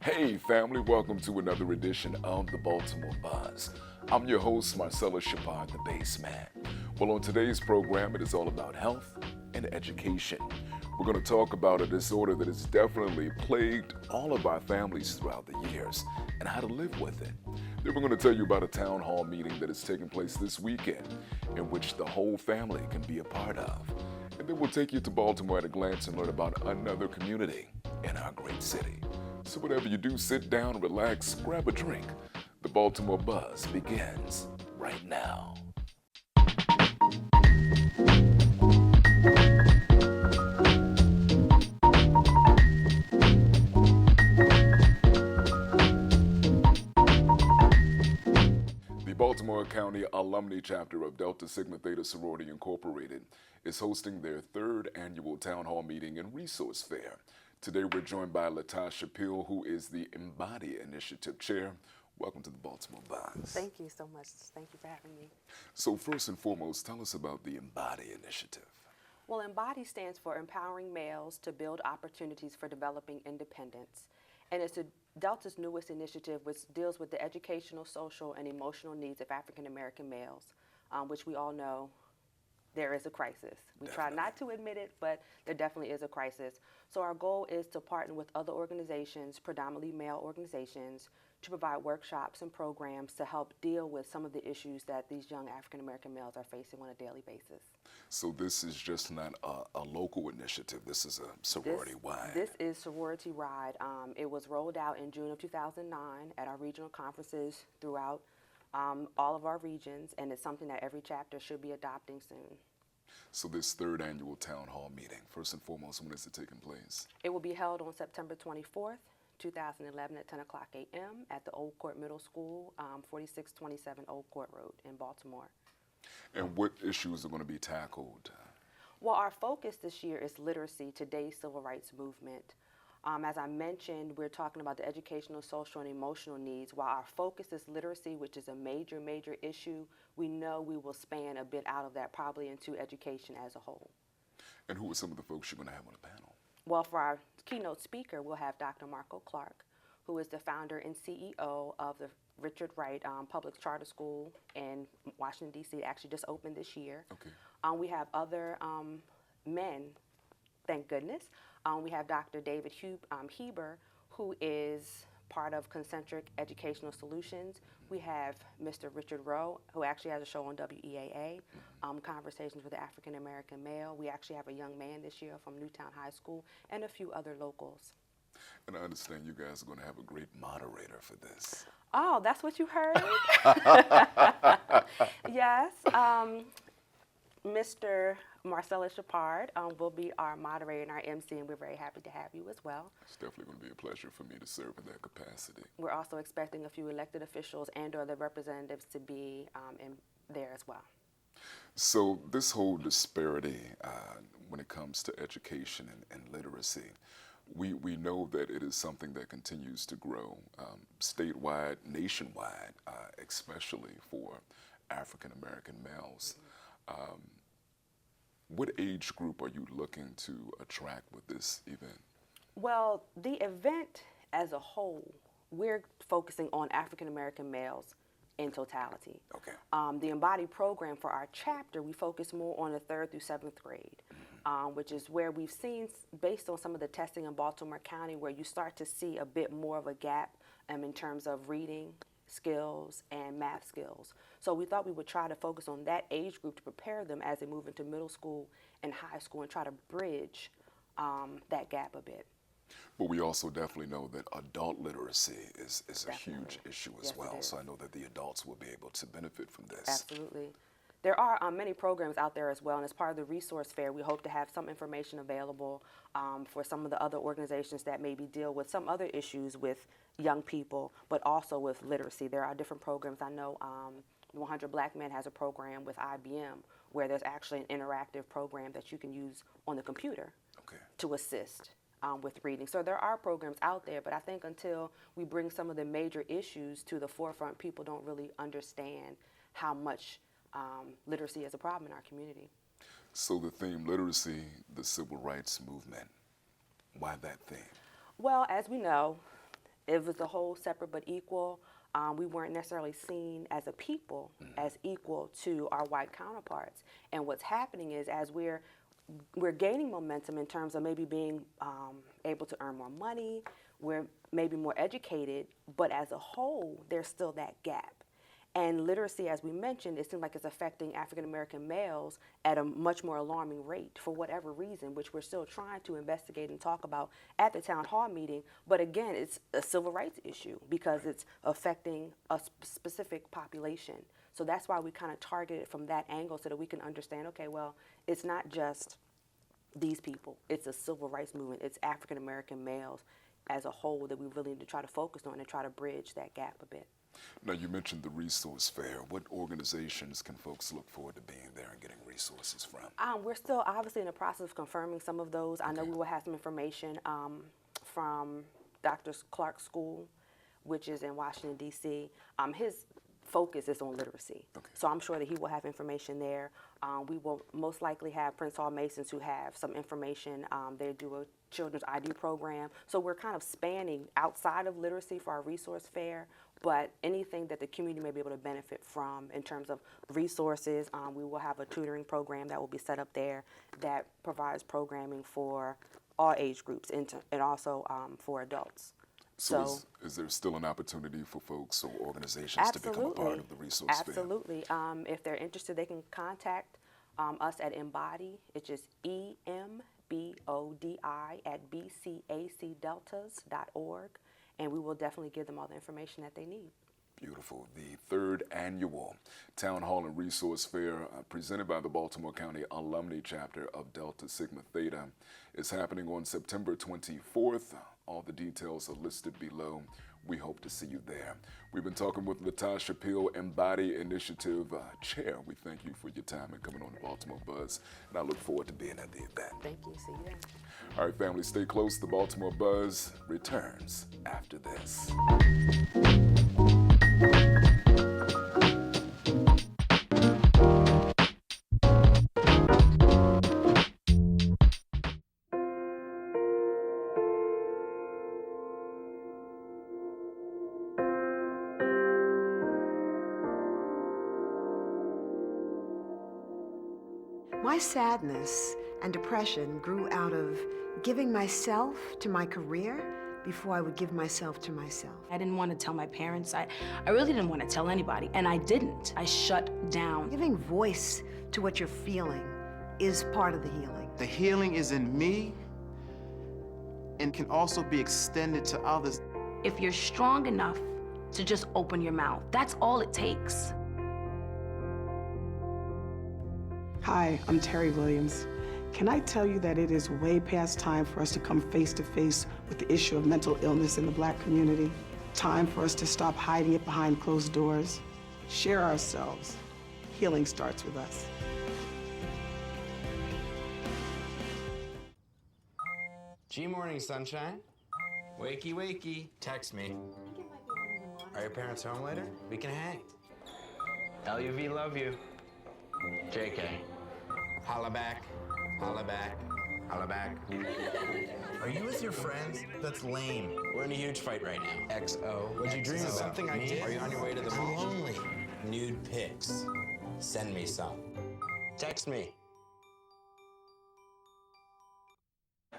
Hey family, welcome to another edition of the Baltimore Buzz. I'm your host, Marcellus, Shepard, the Bassman. Well, on today's program, it is all about health and education. We're going to talk about a disorder that has definitely plagued all of our families throughout the years and how to live with it. Then we're going to tell you about a town hall meeting that is taking place this weekend in which the whole family can be a part of. And then we'll take you to Baltimore at a glance and learn about another community in our great city. So whatever you do, sit down, relax, grab a drink. The Baltimore Buzz begins right now. The Baltimore County Alumni Chapter of Delta Sigma Theta Sorority Incorporated is hosting their third annual Town Hall Meeting and Resource Fair. Today we're joined by Latasha Peel, who is the Embody Initiative Chair. Welcome to the Baltimore Buzz. Thank you so much. Thank you for having me. So first and foremost, tell us about the Embody Initiative. Well, Embody stands for Empowering Males to Build Opportunities for Developing Independence. And it's Delta's newest initiative, which deals with the educational, social, and emotional needs of African American males, which we all know there is a crisis. We try not to admit it, but there definitely is a crisis. So our goal is to partner with other organizations, predominantly male organizations, to provide workshops and programs to help deal with some of the issues that these young African American males are facing on a daily basis. So this is just not a local initiative, this is a sorority-wide. This is sorority-wide. It was rolled out in June of 2009 at our regional conferences throughout all of our regions, and it's something that every chapter should be adopting soon. So this third annual town hall meeting, first and foremost, when is it taking place? It will be held on September 24th, 2011 at 10 o'clock a.m. at the Old Court Middle School, 4627 Old Court Road in Baltimore. And what issues are going to be tackled? Well, our focus this year is literacy, today's civil rights movement. As I mentioned, we're talking about the educational, social, and emotional needs. While our focus is literacy, which is a major, major issue, we know we will span a bit out of that, probably into education as a whole. And who are some of the folks you're going to have on the panel? Well, for our keynote speaker, we'll have Dr. Marco Clark, who is the founder and CEO of the Richard Wright Public Charter School in Washington, D.C. It actually just opened this year. Okay. We have other men, thank goodness. We have Dr. David Heber, who is part of Concentric Educational Solutions. We have Mr. Richard Rowe, who actually has a show on WEAA, Conversations with the African American Male. We actually have a young man this year from Newtown High School, and a few other locals. And I understand you guys are going to have a great moderator for this. Oh, that's what you heard? Yes. Mr. Marcellus Shepard will be our moderator and our MC, and we're very happy to have you as well. It's definitely going to be a pleasure for me to serve in that capacity. We're also expecting a few elected officials and or the representatives to be in there as well. So this whole disparity when it comes to education and literacy, we know that it is something that continues to grow statewide, nationwide, especially for African American males. What age group are you looking to attract with this event? Well, the event as a whole, we're focusing on African American males in totality. Okay. The Embody program for our chapter, we focus more on the 3rd through 7th grade, which is where we've seen, based on some of the testing in Baltimore County, where you start to see a bit more of a gap in terms of reading skills and math skills. So we thought we would try to focus on that age group to prepare them as they move into middle school and high school and try to bridge that gap a bit. But we also definitely know that adult literacy is a Definitely. huge issue as Yes, well. it is. So I know that the adults will be able to benefit from this. Absolutely. There are many programs out there as well, and as part of the resource fair, we hope to have some information available for some of the other organizations that maybe deal with some other issues with young people, but also with literacy. There are different programs. I know 100 Black Men has a program with IBM where there's actually an interactive program that you can use on the computer to assist with reading. So there are programs out there, but I think until we bring some of the major issues to the forefront, people don't really understand how much literacy is a problem in our community. So the theme, literacy, the civil rights movement, why that theme? Well, as we know, It was a whole separate but equal. We weren't necessarily seen as a people as equal to our white counterparts. And what's happening is, as we're gaining momentum in terms of maybe being able to earn more money, we're maybe more educated, but as a whole, there's still that gap. And literacy, as we mentioned, it seems like it's affecting African American males at a much more alarming rate for whatever reason, which we're still trying to investigate and talk about at the town hall meeting. But again, it's a civil rights issue because it's affecting a specific population. So that's why we kind of target it from that angle so that we can understand, okay, well, it's not just these people. It's a civil rights movement. It's African American males as a whole that we really need to try to focus on and try to bridge that gap a bit. Now, you mentioned the resource fair. What organizations can folks look forward to being there and getting resources from? We're still obviously in the process of confirming some of those. I know we will have some information from Dr. Clark's school, which is in Washington, D.C. His focus is on literacy. So I'm sure that he will have information there. We will most likely have Prince Hall Masons who have some information. They do a children's ID program. So we're kind of spanning outside of literacy for our resource fair, but anything that the community may be able to benefit from in terms of resources. We will have a tutoring program that will be set up there that provides programming for all age groups and also for adults. So is there still an opportunity for folks or organizations to become a part of the resource fair? Absolutely. If they're interested, they can contact us at Embody. It's just EMBODI@bcacdeltas.org, and we will definitely give them all the information that they need. Beautiful. The third annual Town Hall and Resource Fair presented by the Baltimore County Alumni Chapter of Delta Sigma Theta is happening on September 24th. All the details are listed below. We hope to see you there. We've been talking with Latasha Peel, Embody Initiative Chair. We thank you for your time and coming on the Baltimore Buzz, and I look forward to being at the event. Thank you. See you then. All right, family, stay close. The Baltimore Buzz returns after this. My sadness and depression grew out of giving myself to my career before I would give myself to myself. I didn't want to tell my parents. I really didn't want to tell anybody, and I didn't. I shut down. Giving voice to what you're feeling is part of the healing. The healing is in me and can also be extended to others. If you're strong enough to just open your mouth, that's all it takes. Hi, I'm Terry Williams. Can I tell you that it is way past time for us to come face to face with the issue of mental illness in the Black community? Time for us to stop hiding it behind closed doors. Share ourselves. Healing starts with us. G-morning, sunshine. Wakey, wakey. Text me. Are your parents home later? We can hang. LUV, love you. JK. Holla back. Holla back. Holla back. Are you with your friends? That's lame. We're in a huge fight right now. XO. What'd you dream about? Something I did? Are you on your way to the I'm beach? lonely. Nude pics. Send me some. Text me.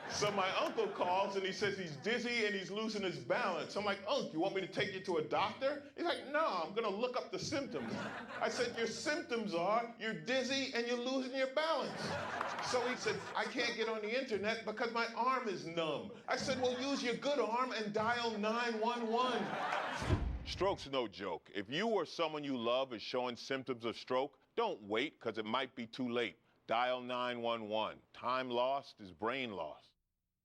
So my uncle calls and he says he's dizzy and he's losing his balance. I'm like, Unc, you want me to take you to a doctor? He's like, no, I'm gonna look up the symptoms. I said, your symptoms are you're dizzy and you're losing your balance. So he said, I can't get on the internet because my arm is numb. I said, well, use your good arm and dial 911. Stroke's no joke. If you or someone you love is showing symptoms of stroke, don't wait because it might be too late. Dial 911. Time lost is brain lost.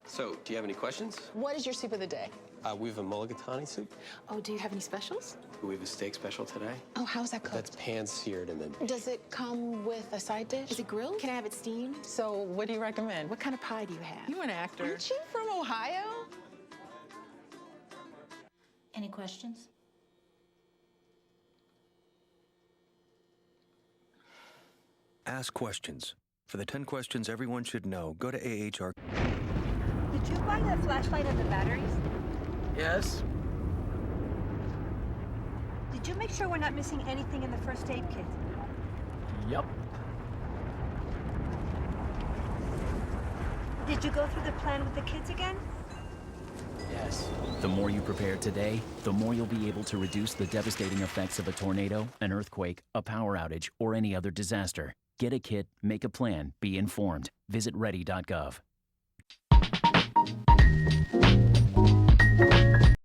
So, do you have any questions? What is your soup of the day? We have a mulligatawny soup. Oh, do you have any specials? We have a steak special today. Oh, how's that cooked? That's pan-seared and then... Does it come with a side dish? Is it grilled? Can I have it steamed? So, what do you recommend? What kind of pie do you have? You're an actor. Aren't you from Ohio? Any questions? Ask questions. For the 10 questions everyone should know, go to AHR. Did you buy the flashlight and the batteries? Yes. Did you make sure we're not missing anything in the first aid kit? Yep. Did you go through the plan with the kids again? Yes. The more you prepare today, the more you'll be able to reduce the devastating effects of a tornado, an earthquake, a power outage, or any other disaster. Get a kit, make a plan, be informed. Visit ready.gov.